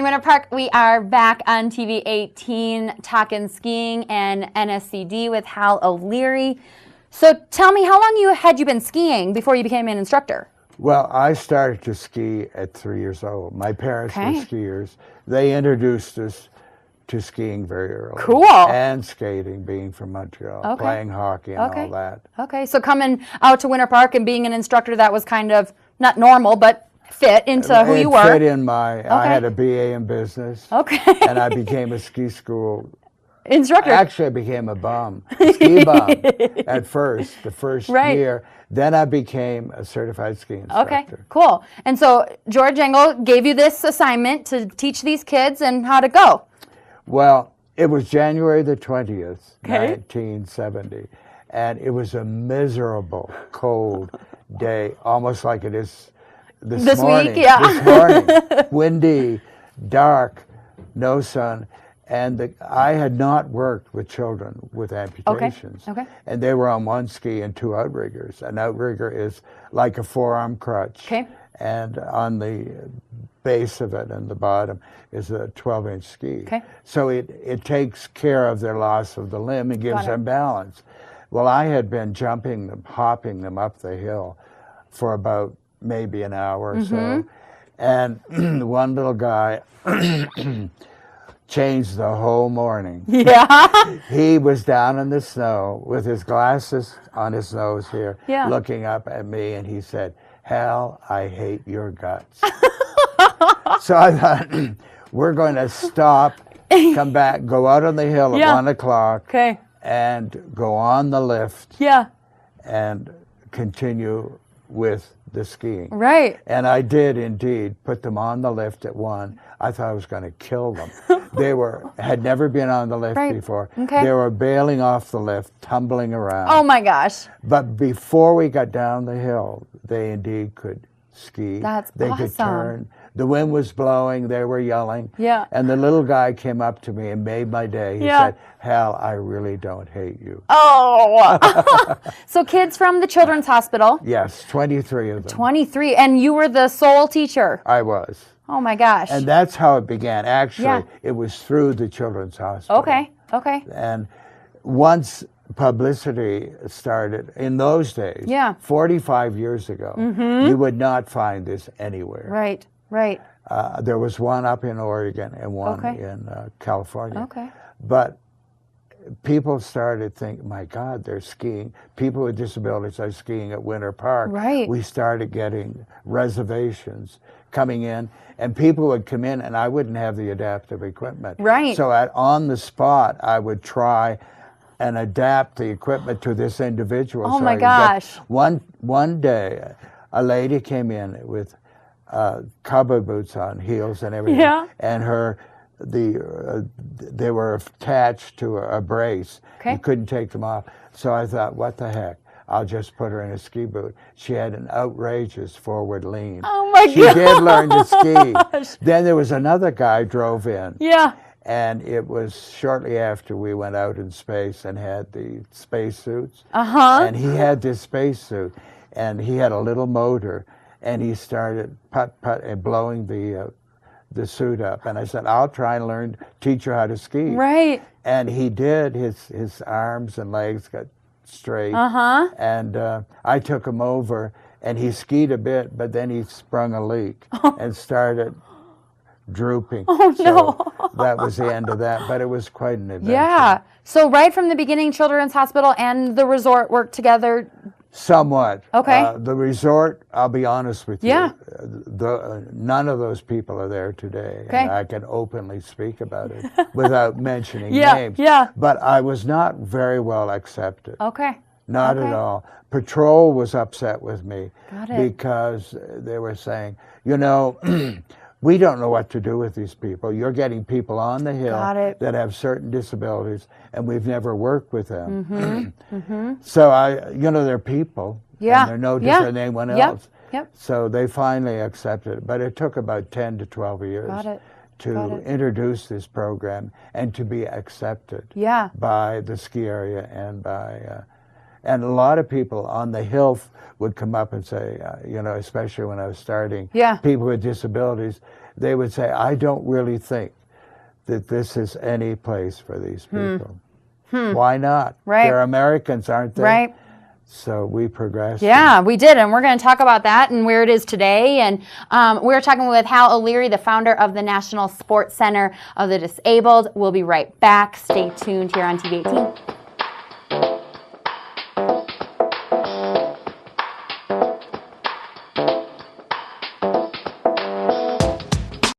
Winter Park. We are back on TV 18 talking skiing and NSCD with Hal O'Leary. So tell me, how long had you been skiing before you became an instructor? Well, I started to ski at 3 years old. My parents were skiers. They introduced us to skiing very early. Cool. And skating, being from Montreal, playing hockey and all that. Okay, so coming out to Winter Park and being an instructor, that was kind of not normal, but fit into who you were. It fit in my, I had a BA in business. Okay. And I became a ski school instructor. Actually, I became a bum, ski bum at first, the first year. Then I became a certified ski instructor. Okay, cool. And so George Engel gave you this assignment to teach these kids and how to go. Well, it was January the 20th, 1970, and it was a miserable, cold day, almost like it is this morning. Week, yeah. This morning, windy, dark, no sun. And I had not worked with children with amputations. And they were on one ski and two outriggers. An outrigger is like a forearm crutch. And on the base of it and the bottom is a 12-inch ski. So it takes care of their loss of the limb and gives them balance. Well, I had been jumping them, hopping them up the hill for about maybe an hour or so. And one little guy changed the whole morning. Yeah. He was down in the snow with his glasses on his nose here, looking up at me, and he said, "Hal, I hate your guts." So I thought, we're going to stop, come back, go out on the hill at 1 o'clock, and go on the lift and continue with the skiing. And I did indeed put them on the lift at 1. I thought I was going to kill them. They had never been on the lift before. They were bailing off the lift, tumbling around. Oh my gosh. But before we got down the hill, they indeed could ski. They could turn. The wind was blowing, they were yelling. And the little guy came up to me and made my day. He said, "Hal, I really don't hate you." Oh! So kids from the Children's Hospital. Yes, 23 of them. 23, and you were the sole teacher. I was. Oh my gosh. And that's how it began. Actually, it was through the Children's Hospital. Okay. And once publicity started, in those days, 45 years ago, you would not find this anywhere. Right. There was one up in Oregon and one in California. But people started thinking, my God, they're skiing. People with disabilities are skiing at Winter Park. We started getting reservations coming in, and people would come in, and I wouldn't have the adaptive equipment. So on the spot, I would try and adapt the equipment to this individual. Oh my gosh. One day, a lady came in with cowboy boots on, heels and everything, and they were attached to a brace. You couldn't take them off. So I thought, what the heck? I'll just put her in a ski boot. She had an outrageous forward lean. Oh my She did learn to ski. Then there was another guy drove in. And it was shortly after we went out in space and had the space suits. And he had this space suit, and he had a little motor, and he started putt and blowing the suit up. And I said, I'll try and teach you how to ski. And he did. His arms and legs got straight. And I took him over, and he skied a bit, but then he sprung a leak and started drooping. So that was the end of that, but it was quite an adventure. So right from the beginning, Children's Hospital and the resort worked together? Somewhat. The resort, I'll be honest with you, none of those people are there today. And I can openly speak about it without mentioning names. But I was not very well accepted. Not at all. Patrol was upset with me because they were saying, you know, we don't know what to do with these people. You're getting people on the hill that have certain disabilities, and we've never worked with them. So they're people, and they're no different than anyone else. So they finally accepted it, but it took about 10 to 12 years to introduce this program and to be accepted by the ski area and by and a lot of people on the hill would come up and say, especially when I was starting, people with disabilities, they would say, I don't really think that this is any place for these people. Why not? Right. They're Americans, aren't they? Right. So we progressed. Yeah, we did, and we're going to talk about that and where it is today. And we're talking with Hal O'Leary, the founder of the National Sports Center of the Disabled. We'll be right back. Stay tuned here on TV 18.